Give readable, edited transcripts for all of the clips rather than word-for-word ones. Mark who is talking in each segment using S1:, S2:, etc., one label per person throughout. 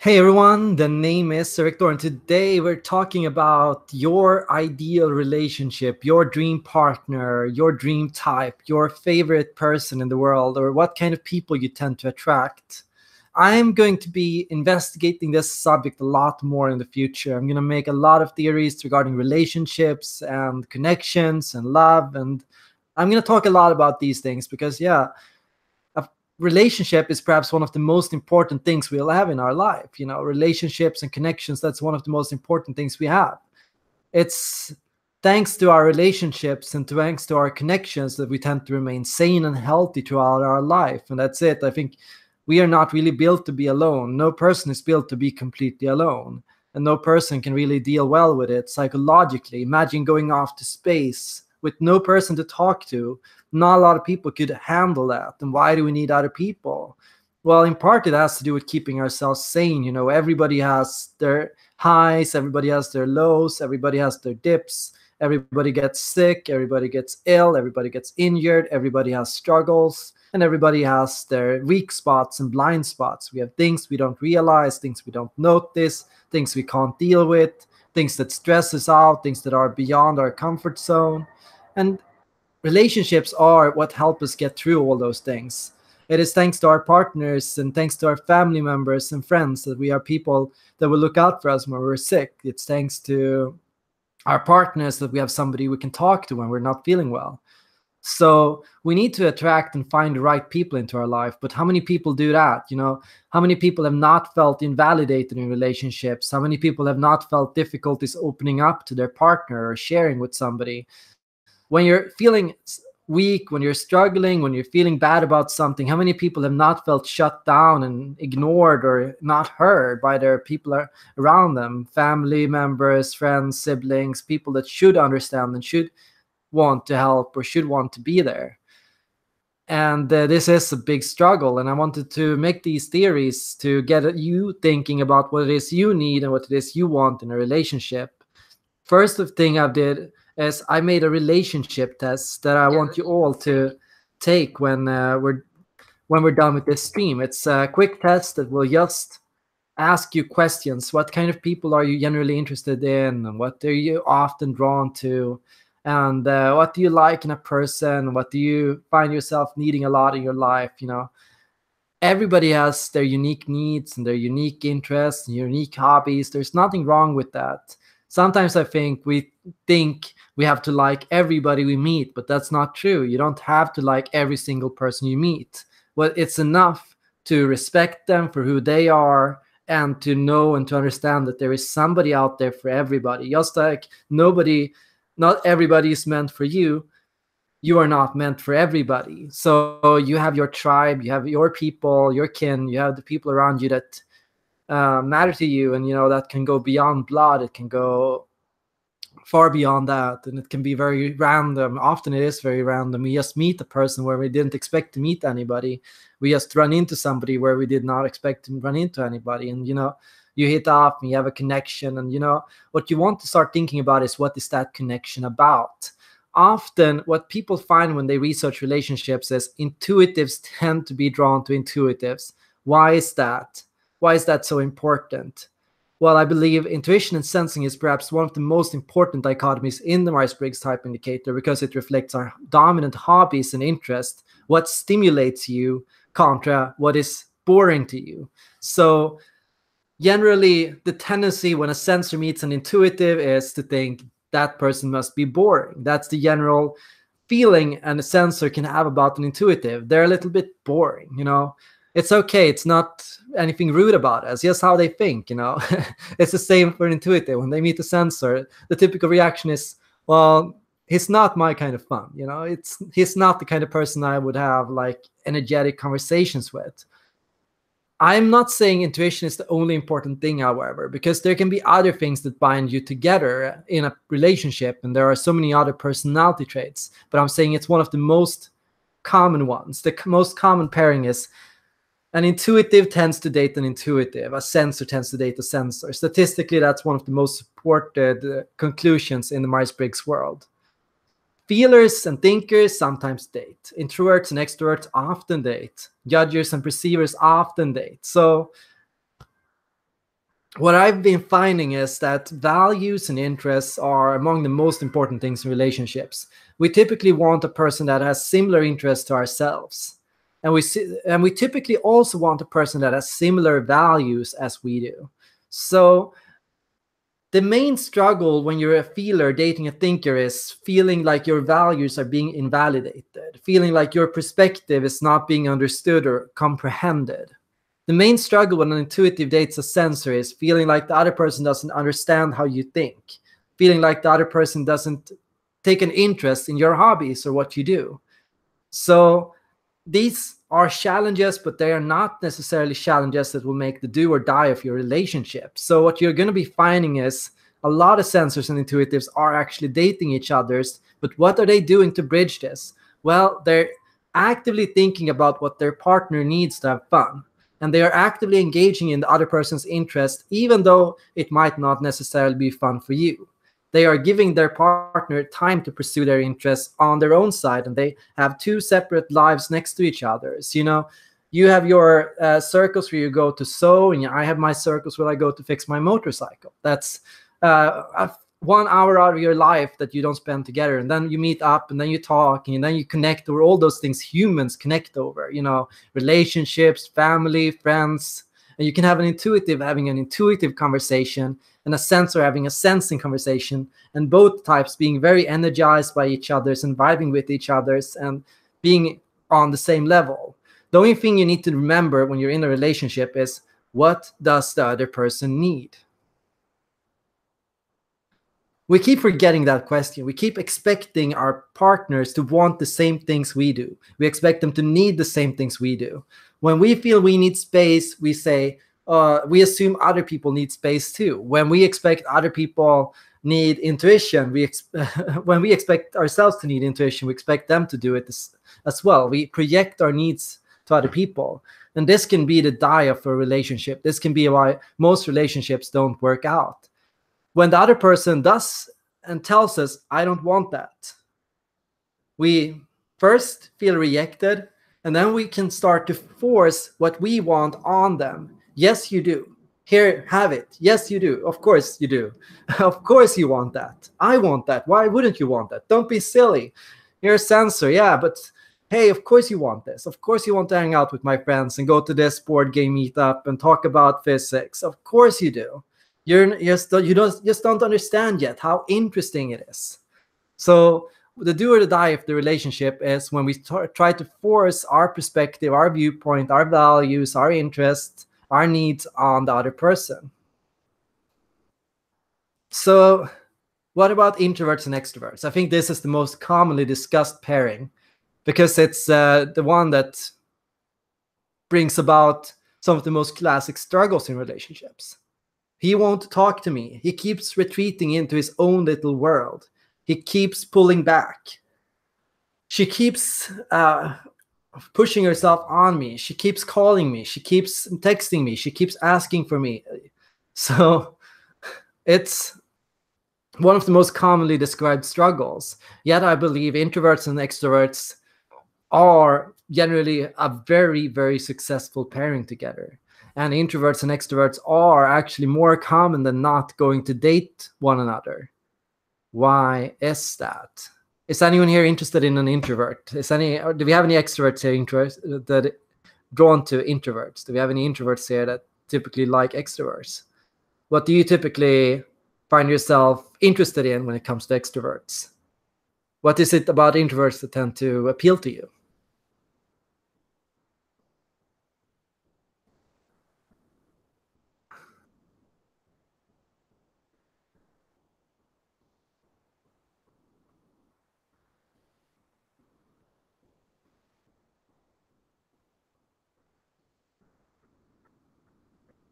S1: Hey everyone, the name is Erik, and today we're talking about your ideal relationship, your dream partner, your dream type, your favorite person in the world, or what kind of people you tend to attract. I'm going to be investigating this subject a lot more in the future. I'm going to make a lot of theories regarding relationships and connections and love, and I'm going to talk a lot about these things because, yeah, a relationship is perhaps one of the most important things we'll have in our life. Relationships and connections, that's one of the most important things we have. It's thanks to our relationships and thanks to our connections that we tend to remain sane and healthy throughout our life. And that's it. I think we are not really built to be alone. No person is built to be completely alone. And no person can really deal well with it psychologically. Imagine going off to space with no person to talk to. Not a lot of people could handle that. And why do we need other people? Well, in part, it has to do with keeping ourselves sane. Everybody has their highs, everybody has their lows, everybody has their dips, everybody gets sick, everybody gets ill, everybody gets injured, everybody has struggles, and everybody has their weak spots and blind spots. We have things we don't realize, things we don't notice, things we can't deal with, things that stress us out, things that are beyond our comfort zone. And relationships are what help us get through all those things. It is thanks to our partners and thanks to our family members and friends that we are people that will look out for us when we're sick. It's thanks to our partners that we have somebody we can talk to when we're not feeling well. So we need to attract and find the right people into our life. But how many people do that? How many people have not felt invalidated in relationships? How many people have not felt difficulties opening up to their partner or sharing with somebody? When you're feeling weak, when you're struggling, when you're feeling bad about something, how many people have not felt shut down and ignored or not heard by their people around them? Family members, friends, siblings, people that should understand and should want to help or should want to be there. And this is a big struggle. And I wanted to make these theories to get you thinking about what it is you need and what it is you want in a relationship. First thing I did is I made a relationship test that I want you all to take when we're done with this stream. It's a quick test that will just ask you questions. What kind of people are you generally interested in? And what are you often drawn to? And what do you like in a person? What do you find yourself needing a lot in your life? Everybody has their unique needs and their unique interests and unique hobbies. There's nothing wrong with that. Sometimes I think we have to like everybody we meet, but that's not true. You don't have to like every single person you meet. Well, it's enough to respect them for who they are and to know and to understand that there is somebody out there for everybody. Just like not everybody is meant for you, you are not meant for everybody. So you have your tribe, you have your people, your kin, you have the people around you that matter to you, and that can go beyond blood. It can go far beyond that, and it can be very random. Often it is very random. We just meet a person where we didn't expect to meet anybody. We just run into somebody where we did not expect to run into anybody, and you hit off and you have a connection. And what you want to start thinking about is, what is that connection about? Often what people find when they research relationships is intuitives tend to be drawn to intuitives. Why is that? Why is that so important? Well, I believe intuition and sensing is perhaps one of the most important dichotomies in the Myers-Briggs type indicator, because it reflects our dominant hobbies and interests, what stimulates you contra what is boring to you. So generally, the tendency when a sensor meets an intuitive is to think that person must be boring. That's the general feeling and a sensor can have about an intuitive. They're a little bit boring. It's okay. It's not anything rude about it. It's just how they think. It's the same for an intuitive. When they meet a sensor, the typical reaction is, well, he's not my kind of fun. He's not the kind of person I would have like energetic conversations with. I'm not saying intuition is the only important thing, however, because there can be other things that bind you together in a relationship, and there are so many other personality traits. But I'm saying it's one of the most common ones. The most common pairing is an intuitive tends to date an intuitive. A sensor tends to date a sensor. Statistically, that's one of the most supported conclusions in the Myers-Briggs world. Feelers and thinkers sometimes date. Introverts and extroverts often date. Judges and perceivers often date. So what I've been finding is that values and interests are among the most important things in relationships. We typically want a person that has similar interests to ourselves. And we typically also want a person that has similar values as we do. So the main struggle when you're a feeler dating a thinker is feeling like your values are being invalidated, feeling like your perspective is not being understood or comprehended. The main struggle when an intuitive dates a sensor is feeling like the other person doesn't understand how you think, feeling like the other person doesn't take an interest in your hobbies or what you do. So these are challenges, but they are not necessarily challenges that will make the do or die of your relationship. So what you're going to be finding is a lot of sensors and intuitives are actually dating each other's, but what are they doing to bridge this? Well, they're actively thinking about what their partner needs to have fun. And they are actively engaging in the other person's interest, even though it might not necessarily be fun for you. They are giving their partner time to pursue their interests on their own side, and they have two separate lives next to each other. So, you have your circles where you go to sew, and I have my circles where I go to fix my motorcycle. That's 1 hour out of your life that you don't spend together, and then you meet up, and then you talk, and then you connect over all those things humans connect over, relationships, family, friends. And you can have having an intuitive conversation, and a sensor having a sensing conversation, and both types being very energized by each other's and vibing with each other's and being on the same level. The only thing you need to remember when you're in a relationship is, what does the other person need? We keep forgetting that question. We keep expecting our partners to want the same things we do. We expect them to need the same things we do. When we feel we need space, we say, we assume other people need space too. When we expect other people need intuition, when we expect ourselves to need intuition, we expect them to do it as well. We project our needs to other people. And this can be the die of a relationship. This can be why most relationships don't work out. When the other person does and tells us, I don't want that, we first feel rejected, and then we can start to force what we want on them. Yes, you do. Here, have it. Yes, you do. Of course you do. Of course you want that. I want that. Why wouldn't you want that? Don't be silly. You're a sensor. Yeah, but hey, of course you want this. Of course you want to hang out with my friends and go to this board game meetup and talk about physics. Of course you do. You just don't understand yet how interesting it is. So the do or the die of the relationship is when we try to force our perspective, our viewpoint, our values, our interests, our needs on the other person. So what about introverts and extroverts? I think this is the most commonly discussed pairing because it's the one that brings about some of the most classic struggles in relationships. He won't talk to me. He keeps retreating into his own little world. He keeps pulling back. She keeps pushing herself on me. She keeps calling me. She keeps texting me. She keeps asking for me. So it's one of the most commonly described struggles. Yet I believe introverts and extroverts are generally a very, very successful pairing together. And introverts and extroverts are actually more common than not going to date one another. Why is that? Is anyone here interested in an introvert? Do we have any extroverts here that drawn to introverts? Do we have any introverts here that typically like extroverts? What do you typically find yourself interested in when it comes to extroverts? What is it about introverts that tend to appeal to you?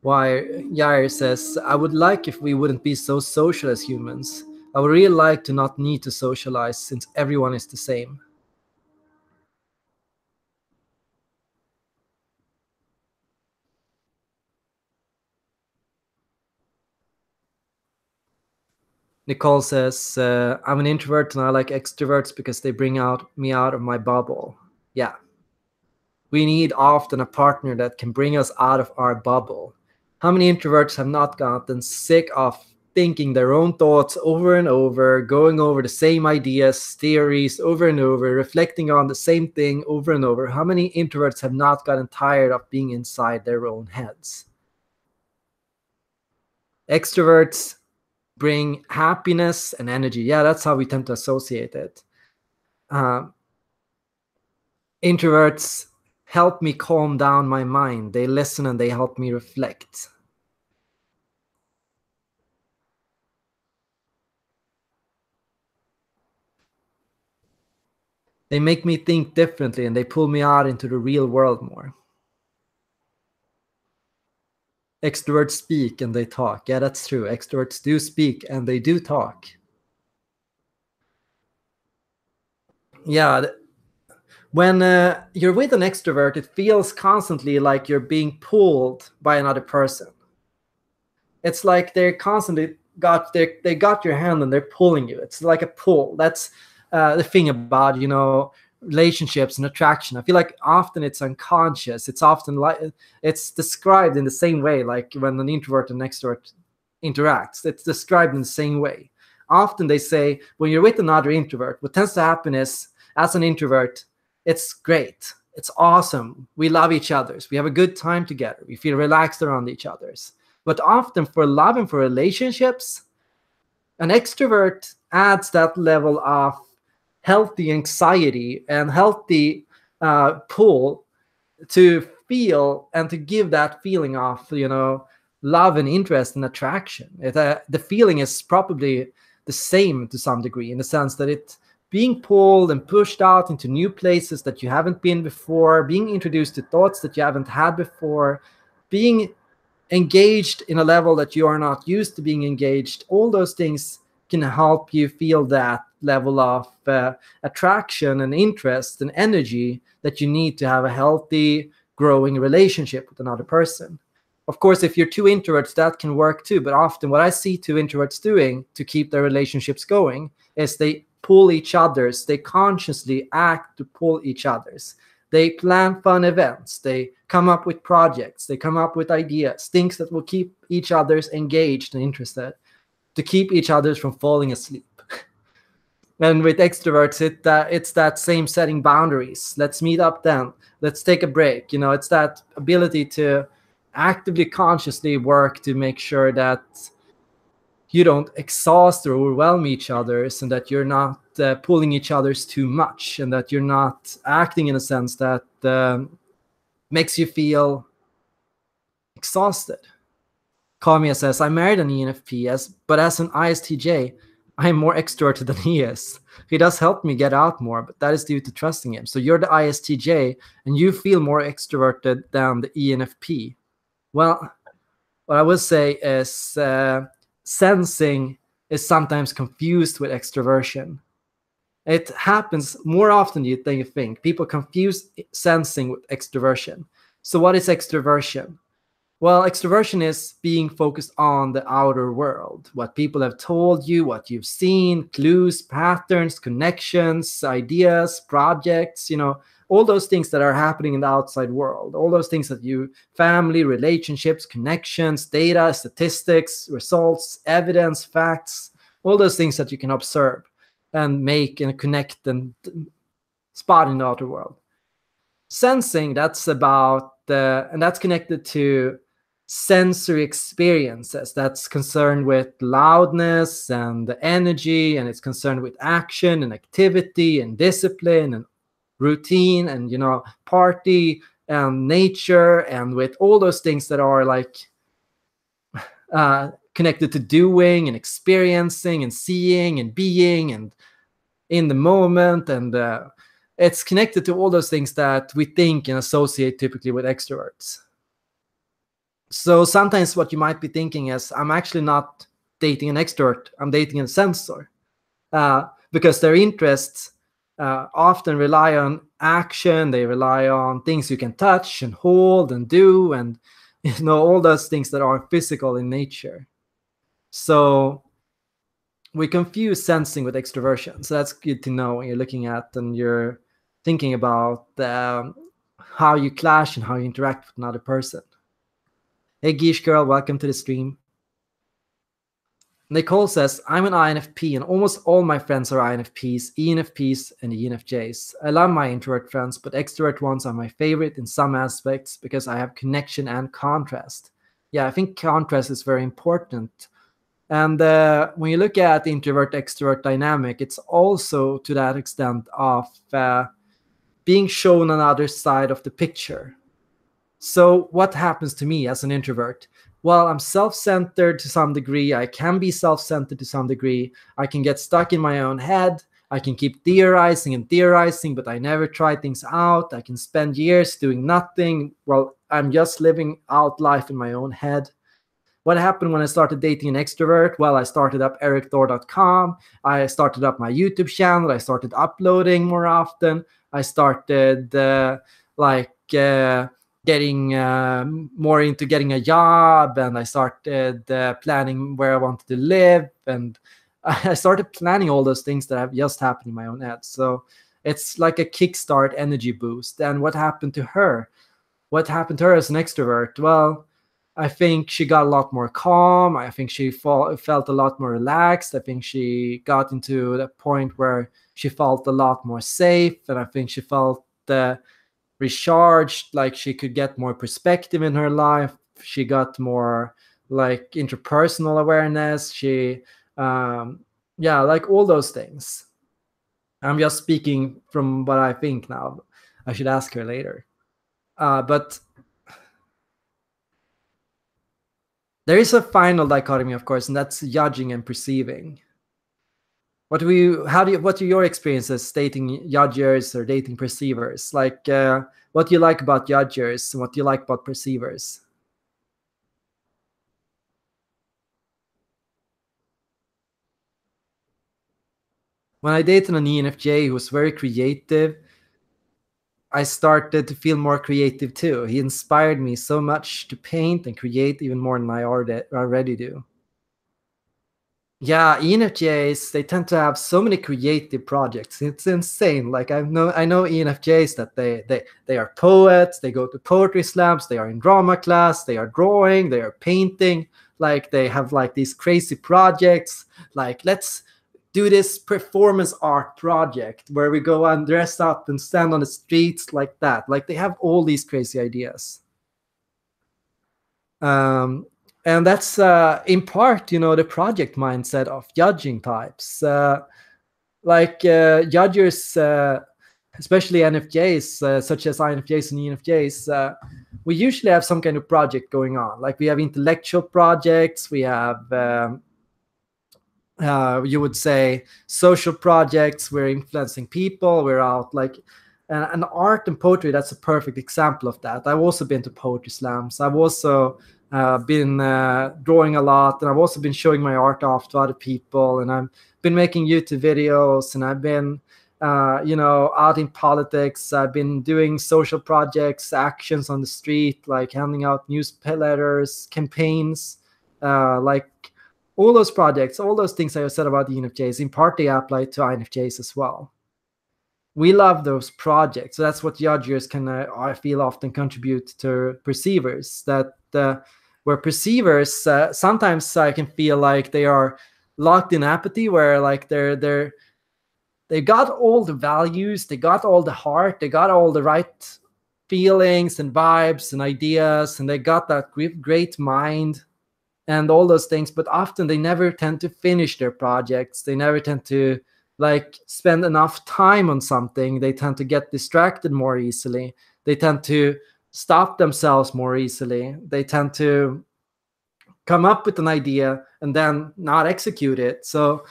S1: Why Yair says, I would like if we wouldn't be so social as humans. I would really like to not need to socialize since everyone is the same. Nicole says, I'm an introvert and I like extroverts because they bring me out of my bubble. Yeah. We need often a partner that can bring us out of our bubble. How many introverts have not gotten sick of thinking their own thoughts over and over, going over the same ideas, theories over and over, reflecting on the same thing over and over? How many introverts have not gotten tired of being inside their own heads? Extroverts bring happiness and energy. Yeah, that's how we tend to associate it. Um, Introverts help me calm down my mind. They listen and they help me reflect. They make me think differently and they pull me out into the real world more. Extroverts speak and they talk. Yeah, that's true. Extroverts do speak and they do talk. Yeah, when you're with an extrovert, it feels constantly like you're being pulled by another person. It's like they're constantly they got your hand and they're pulling you. It's like a pull. That's the thing about relationships and attraction. I feel like often it's unconscious. It's often like it's described in the same way, like when an introvert and extrovert interacts. It's described in the same way. Often they say when you're with another introvert, what tends to happen is, as an introvert, it's great. It's awesome. We love each other's. We have a good time together. We feel relaxed around each other's. But often for love and for relationships, an extrovert adds that level of healthy anxiety and healthy pull to feel and to give that feeling of love and interest and attraction. The feeling is probably the same to some degree, in the sense that it's being pulled and pushed out into new places that you haven't been before, being introduced to thoughts that you haven't had before, being engaged in a level that you are not used to being engaged. All those things can help you feel that level of attraction and interest and energy that you need to have a healthy, growing relationship with another person. Of course, if you're two introverts, that can work too. But often what I see two introverts doing to keep their relationships going is they pull each other's, they consciously act to pull each other's. They plan fun events. They come up with projects. They come up with ideas, things that will keep each other's engaged and interested, to keep each other's from falling asleep. And with extroverts, it's that same setting boundaries. Let's meet up then. Let's take a break. It's that ability to actively, consciously work to make sure that you don't exhaust or overwhelm each other's, and that you're not pulling each other's too much, and that you're not acting in a sense that makes you feel exhausted. Kamiya says, I married an ENFP, but as an ISTJ, I am more extroverted than he is. He does help me get out more, but that is due to trusting him. So you're the ISTJ, and you feel more extroverted than the ENFP. Well, what I will say is sensing is sometimes confused with extroversion. It happens more often than you think. People confuse sensing with extroversion. So what is extroversion? Well, extroversion is being focused on the outer world, what people have told you, what you've seen, clues, patterns, connections, ideas, projects, all those things that are happening in the outside world, all those things that family, relationships, connections, data, statistics, results, evidence, facts, all those things that you can observe and make and connect and spot in the outer world. Sensing, and that's connected to sensory experiences. That's concerned with loudness and energy, and it's concerned with action and activity and discipline and routine and party and nature, and with all those things that are like connected to doing and experiencing and seeing and being and in the moment. And it's connected to all those things that we think and associate typically with extroverts. So sometimes what you might be thinking is, I'm actually not dating an extrovert, I'm dating a sensor. Because their interests often rely on action, they rely on things you can touch and hold and do, and all those things that are physical in nature. So we confuse sensing with extroversion. So that's good to know when you're looking at and you're thinking about how you clash and how you interact with another person. Hey Geesh girl, welcome to the stream. Nicole says, I'm an INFP and almost all my friends are INFPs, ENFPs, and ENFJs. I love my introvert friends, but extrovert ones are my favorite in some aspects because I have connection and contrast. Yeah, I think contrast is very important. And when you look at the introvert extrovert dynamic, it's also to that extent of being shown another side of the picture. So, what happens to me as an introvert? Well, I'm self centered to some degree. I can be self centered to some degree. I can get stuck in my own head. I can keep theorizing and theorizing, but I never try things out. I can spend years doing nothing. Well, I'm just living out life in my own head. What happened when I started dating an extrovert? Well, I started up ericthor.com. I started up my YouTube channel. I started uploading more often. I started like getting more into getting a job, and I started planning where I wanted to live, and I started planning all those things that have just happened in my own head. So it's like a kickstart energy boost. And what happened to her? What happened to her as an extrovert? Well, I think she got a lot more calm. I think she felt a lot more relaxed. I think she got into the point where she felt a lot more safe, and I think she felt recharged, like she could get more perspective in her life. She got more like interpersonal awareness. She, yeah, like all those things. I'm just speaking from what I think now. I should ask her later. But there is a final dichotomy, of course, and that's judging and perceiving. What what are your experiences dating judgers or dating perceivers? Like, what do you like about judgers and what do you like about perceivers? When I dated an ENFJ who was very creative, I started to feel more creative too. He inspired me so much to paint and create even more than I already do. Yeah, ENFJs, they tend to have so many creative projects. It's insane. Like I know ENFJs that they are poets, they go to poetry slams, they are in drama class, they are drawing, they are painting, like they have like these crazy projects. Like, let's do this performance art project where we go and dress up and stand on the streets like that. Like, they have all these crazy ideas. Um, and that's in part, the project mindset of judging types. Judges, especially NFJs, such as INFJs and ENFJs, we usually have some kind of project going on. Like, we have intellectual projects, we have you would say social projects, we're influencing people, we're out like, and art and poetry, that's a perfect example of that. I've also been to poetry slams. I've also been drawing a lot, and I've also been showing my art off to other people, and I've been making YouTube videos, and I've been out in politics. I've been doing social projects, actions on the street, like handing out newsletters, campaigns, like all those projects, all those things I said about the ENFJs, in part they apply to INFJs as well. We love those projects. So that's what judgers can, I feel, often contribute to perceivers. That where perceivers sometimes I can feel like they are locked in apathy, where like they got all the values, they got all the heart, they got all the right feelings and vibes and ideas, and they got that great mind and all those things, but often they never tend to finish their projects. They never tend to like spend enough time on something. They tend to get distracted more easily. They tend to stop themselves more easily. They tend to come up with an idea and then not execute it. So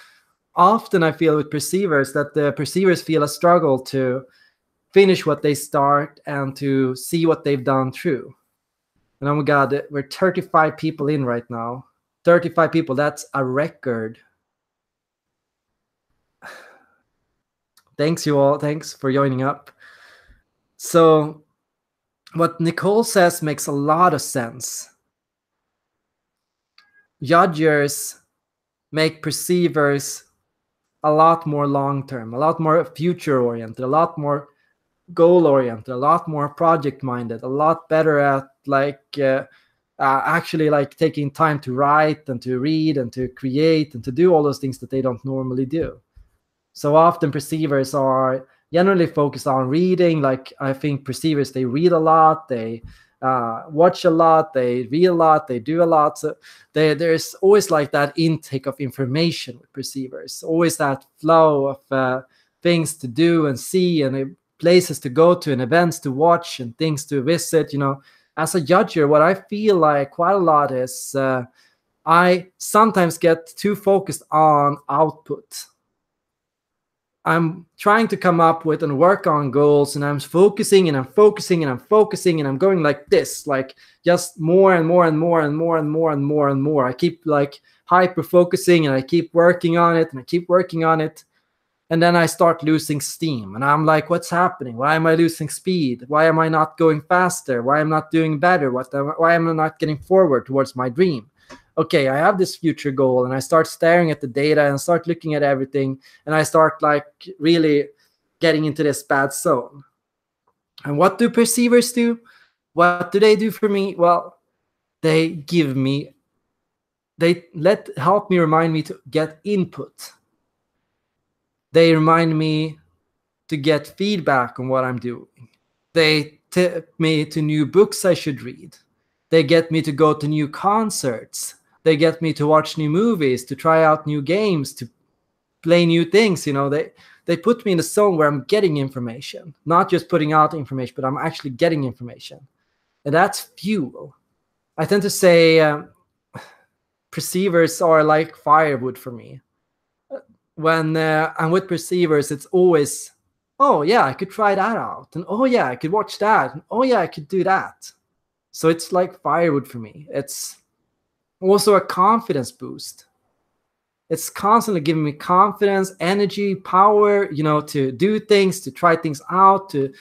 S1: often I feel with perceivers that the perceivers feel a struggle to finish what they start and to see what they've done through. And oh my God, we're 35 people in right now. 35 people, that's a record. Thanks, you all. Thanks for joining up. So, what Nicole says makes a lot of sense. Judgers make perceivers a lot more long term, a lot more future oriented, a lot more goal oriented, a lot more project minded, a lot better at like actually like taking time to write and to read and to create and to do all those things that they don't normally do. So often perceivers are generally focused on reading. Like I think perceivers, they read a lot, they watch a lot, they read a lot, they do a lot. So there's always like that intake of information with perceivers, always that flow of things to do and see, and places to go to and events to watch and things to visit. As a judger, what I feel like quite a lot is I sometimes get too focused on output. I'm trying to come up with and work on goals, and I'm focusing and I'm focusing and I'm focusing and I'm going like this, like just more and more and more and more and more and more and more. I keep like hyper focusing and I keep working on it and I keep working on it. And then I start losing steam and I'm like, what's happening? Why am I losing speed? Why am I not going faster? Why am I not doing better? Why am I not getting forward towards my dream? Okay, I have this future goal, and I start staring at the data and start looking at everything, and I start like really getting into this bad zone. And what do perceivers do? What do they do for me? Well, they help me, remind me to get input. They remind me to get feedback on what I'm doing. They tip me to new books I should read. They get me to go to new concerts. They get me to watch new movies, to try out new games, to play new things. They put me in a zone where I'm getting information, not just putting out information, but I'm actually getting information. And that's fuel. I tend to say perceivers are like firewood for me. When I'm with perceivers, it's always, oh yeah, I could try that out. And oh yeah, I could watch that. And oh yeah, I could do that. So it's like firewood for me. It's also a confidence boost. It's constantly giving me confidence, energy, power, to do things, to try things out, to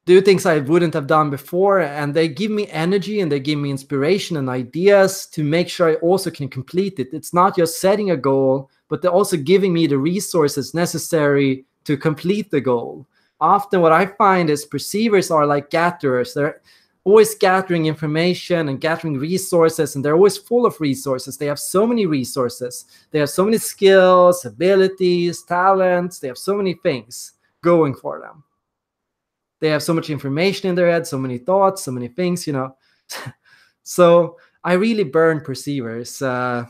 S1: do things I wouldn't have done before. And they give me energy and they give me inspiration and ideas to make sure I also can complete it. It's not just setting a goal, but they're also giving me the resources necessary to complete the goal. Often what I find is perceivers are like gatherers. They're always gathering information and gathering resources, and they're always full of resources. They have so many resources. They have so many skills, abilities, talents. They have so many things going for them. They have so much information in their head, so many thoughts, so many things, So I really burn perceivers, to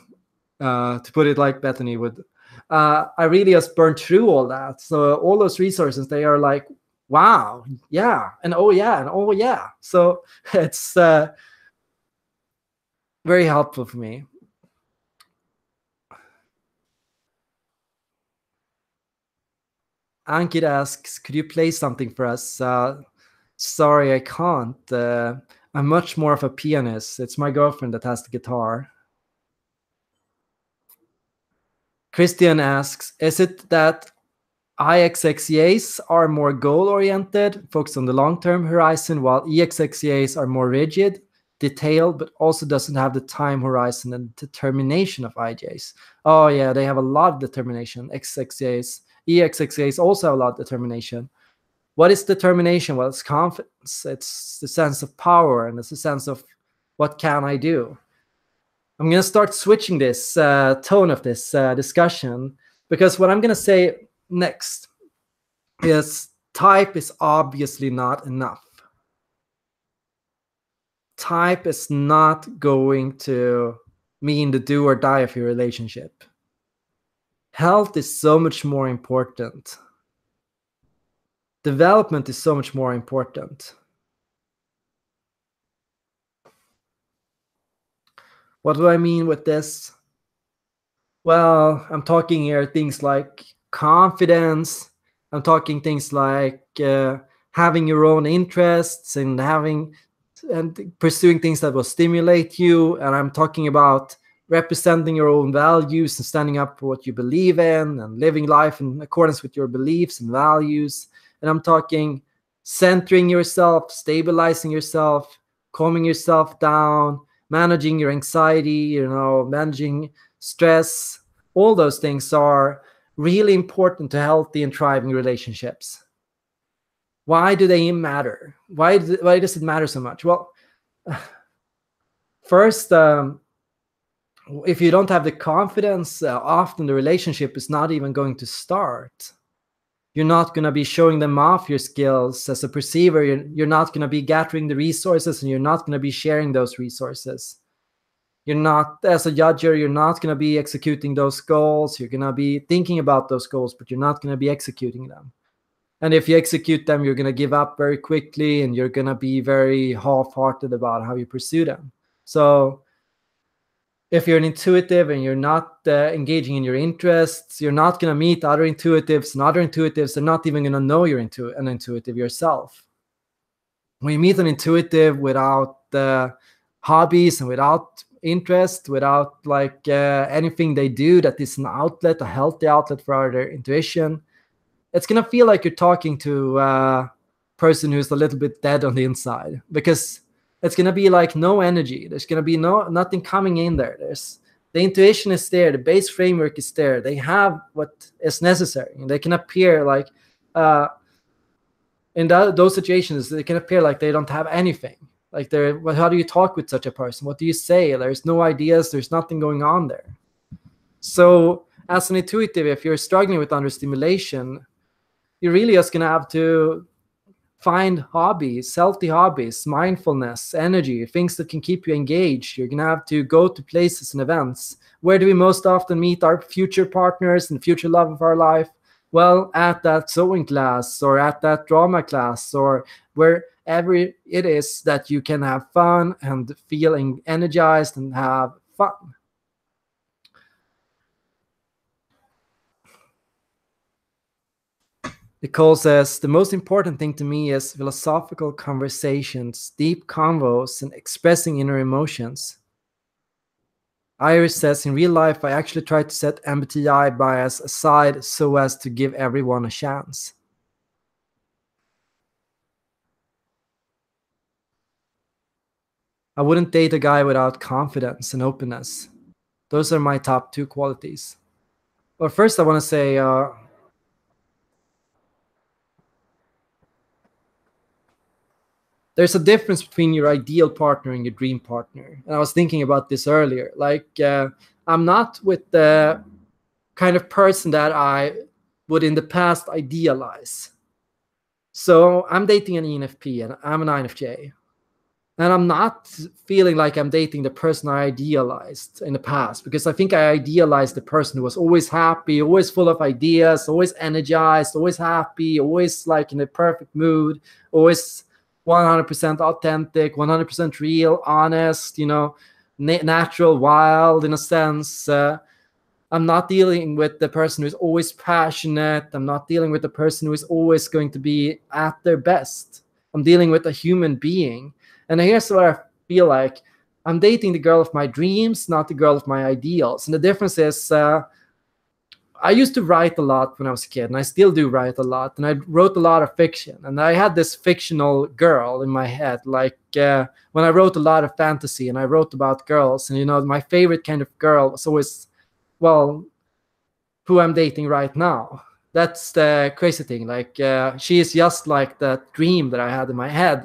S1: put it like Bethany would. I really just burned through all that. So all those resources, they are like, wow, yeah, and oh yeah, and oh yeah. So it's very helpful for me. Ankit asks, could you play something for us? Sorry, I can't. I'm much more of a pianist. It's my girlfriend that has the guitar. Christian asks, is it that IXXEAs are more goal-oriented, focused on the long-term horizon, while EXXEAs are more rigid, detailed, but also doesn't have the time horizon and determination of IJs? Oh yeah, they have a lot of determination. XXEAs, EXXEAs also have a lot of determination. What is determination? Well, it's confidence. It's the sense of power, and it's the sense of what can I do? I'm going to start switching this tone of this discussion, because what I'm going to say next is type is obviously not enough. Type is not going to mean the do or die of your relationship. Health is so much more important. Development is so much more important. What do I mean with this? Well, I'm talking here things like confidence. I'm talking things like having your own interests and pursuing things that will stimulate you. And I'm talking about representing your own values and standing up for what you believe in and living life in accordance with your beliefs and values. And I'm talking centering yourself, stabilizing yourself, calming yourself down, managing your anxiety, managing stress. All those things are really important to healthy and thriving relationships. Why do they matter? Why does it matter so much? Well, first, if you don't have the confidence, often the relationship is not even going to start. You're not going to be showing them off your skills as a perceiver. You're not going to be gathering the resources, and you're not going to be sharing those resources. You're not, as a judger, you're not going to be executing those goals. You're going to be thinking about those goals, but you're not going to be executing them. And if you execute them, you're going to give up very quickly, and you're going to be very half-hearted about how you pursue them. So if you're an intuitive and you're not engaging in your interests, you're not going to meet other intuitives, and other intuitives are not even going to know you're an intuitive yourself. When you meet an intuitive without hobbies and without interest, without like anything they do that is an outlet, a healthy outlet for their intuition, it's going to feel like you're talking to a person who's a little bit dead on the inside, because it's going to be like no energy. There's going to be nothing coming in there. The intuition is there. The base framework is there. They have what is necessary, and they can appear like in those situations, they can appear like they don't have anything. Like how do you talk with such a person? What do you say? There's no ideas. There's nothing going on there. So as an intuitive, if you're struggling with understimulation, you're really just going to have to find hobbies, healthy hobbies, mindfulness, energy, things that can keep you engaged. You're going to have to go to places and events. Where do we most often meet our future partners and future love of our life? Well, at that sewing class, or at that drama class, or wherever it is that you can have fun and feeling energized and have fun. Nicole says, the most important thing to me is philosophical conversations, deep convos, and expressing inner emotions. Iris says, in real life, I actually try to set MBTI bias aside so as to give everyone a chance. I wouldn't date a guy without confidence and openness. Those are my top 2 qualities. Well, first I want to say, there's a difference between your ideal partner and your dream partner. And I was thinking about this earlier. Like, I'm not with the kind of person that I would in the past idealize. So I'm dating an ENFP and I'm an INFJ. And I'm not feeling like I'm dating the person I idealized in the past, because I think I idealized the person who was always happy, always full of ideas, always energized, always happy, always like in a perfect mood, always 100% authentic, 100% real, honest, natural, wild in a sense. I'm not dealing with the person who's always passionate. I'm not dealing with the person who is always going to be at their best. I'm dealing with a human being. And here's what I feel like. I'm dating the girl of my dreams, not the girl of my ideals. And the difference is, I used to write a lot when I was a kid, and I still do write a lot. And I wrote a lot of fiction. And I had this fictional girl in my head, like when I wrote a lot of fantasy and I wrote about girls. And, my favorite kind of girl was always, well, who I'm dating right now. That's the crazy thing. Like, she is just like that dream that I had in my head,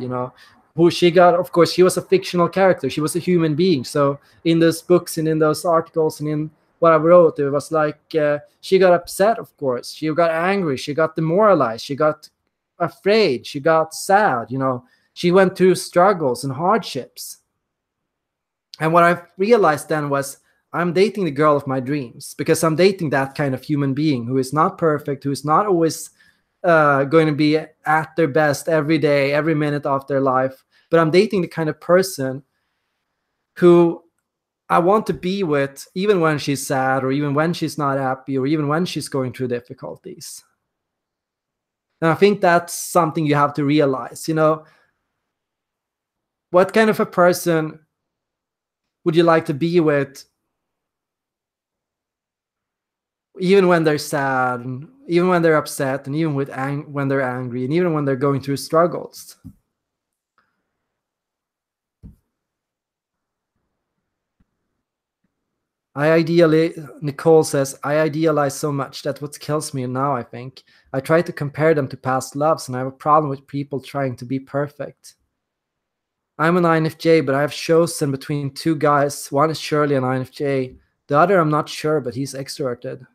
S1: who she got. Of course, she was a fictional character. She was a human being. So in those books and in those articles and in what I wrote, it was like she got upset, of course. She got angry. She got demoralized. She got afraid. She got sad. She went through struggles and hardships. And what I realized then was, I'm dating the girl of my dreams, because I'm dating that kind of human being who is not perfect, who is not always going to be at their best every day, every minute of their life. But I'm dating the kind of person who I want to be with, even when she's sad, or even when she's not happy, or even when she's going through difficulties. And I think that's something you have to realize. What kind of a person would you like to be with, even when they're sad, and even when they're upset, and even when they're angry, and even when they're going through struggles? Nicole says, I idealize so much that what kills me now, I think. I try to compare them to past loves, and I have a problem with people trying to be perfect. I'm an INFJ, but I have chosen between two guys. One is surely an INFJ. The other, I'm not sure, but he's extroverted.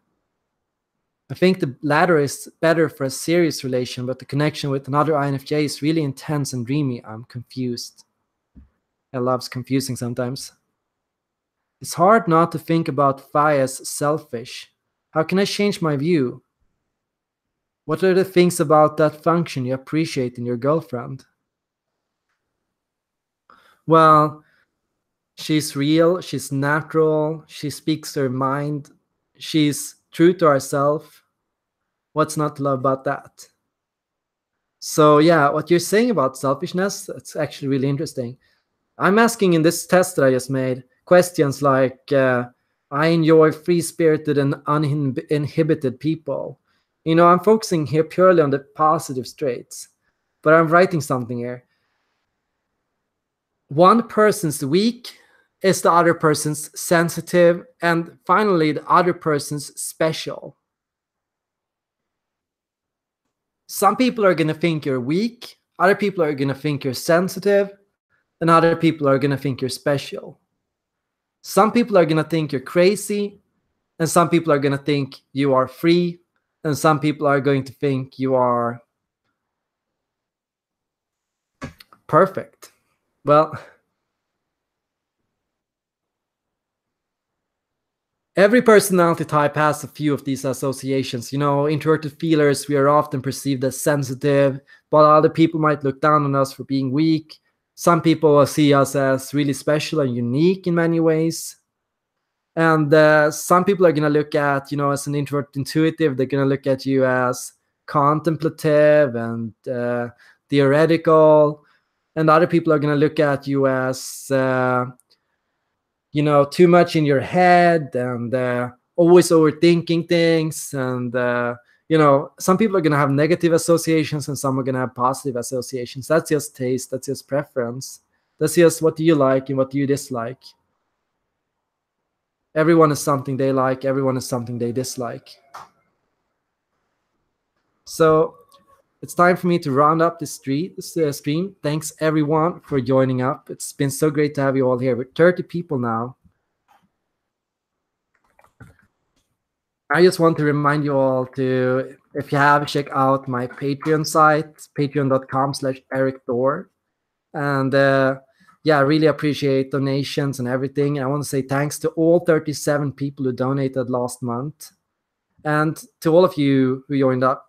S1: I think the latter is better for a serious relation, but the connection with another INFJ is really intense and dreamy. I'm confused. I loves confusing sometimes. It's hard not to think about Fi as selfish. How can I change my view? What are the things about that function you appreciate in your girlfriend? Well, she's real, she's natural, she speaks her mind, she's true to herself. What's not to love about that? So, yeah, what you're saying about selfishness, that's actually really interesting. I'm asking in this test that I just made questions like I enjoy free spirited and uninhibited people. I'm focusing here purely on the positive traits, but I'm writing something here. One person's weak is the other person's sensitive, and finally, the other person's special. Some people are going to think you're weak, other people are going to think you're sensitive, and other people are going to think you're special. Some people are going to think you're crazy, and some people are going to think you are free, and some people are going to think you are perfect. Well, every personality type has a few of these associations. Introverted feelers, we are often perceived as sensitive, but other people might look down on us for being weak. Some people will see us as really special and unique in many ways. And some people are going to look at, as an introvert intuitive, they're going to look at you as contemplative and theoretical. And other people are going to look at you as, too much in your head and always overthinking things. And, some people are going to have negative associations and some are going to have positive associations. That's just taste. That's just preference. That's just what do you like and what do you dislike. Everyone is something they like. Everyone is something they dislike. So it's time for me to round up this stream. Thanks everyone for joining up. It's been so great to have you all here. We're 30 people now. I just want to remind you all to, if you have, check out my Patreon site, patreon.com/Erik Thor. And I really appreciate donations and everything. I want to say thanks to all 37 people who donated last month, and to all of you who joined up.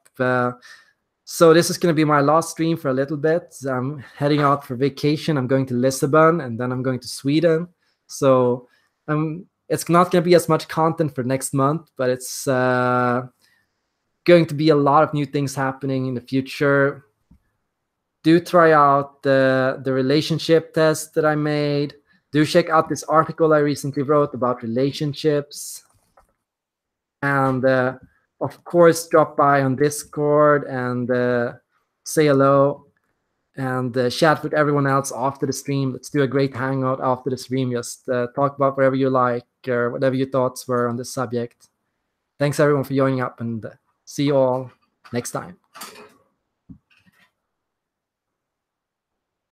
S1: So this is going to be my last stream for a little bit. I'm heading out for vacation. I'm going to Lisbon, and then I'm going to Sweden. So it's not going to be as much content for next month, but it's going to be a lot of new things happening in the future. Do try out the relationship test that I made. Do check out this article I recently wrote about relationships. And of course, drop by on Discord and say hello and chat with everyone else after the stream. Let's do a great hangout after the stream. Just talk about whatever you like or whatever your thoughts were on this subject. Thanks everyone for joining up, and see you all next time.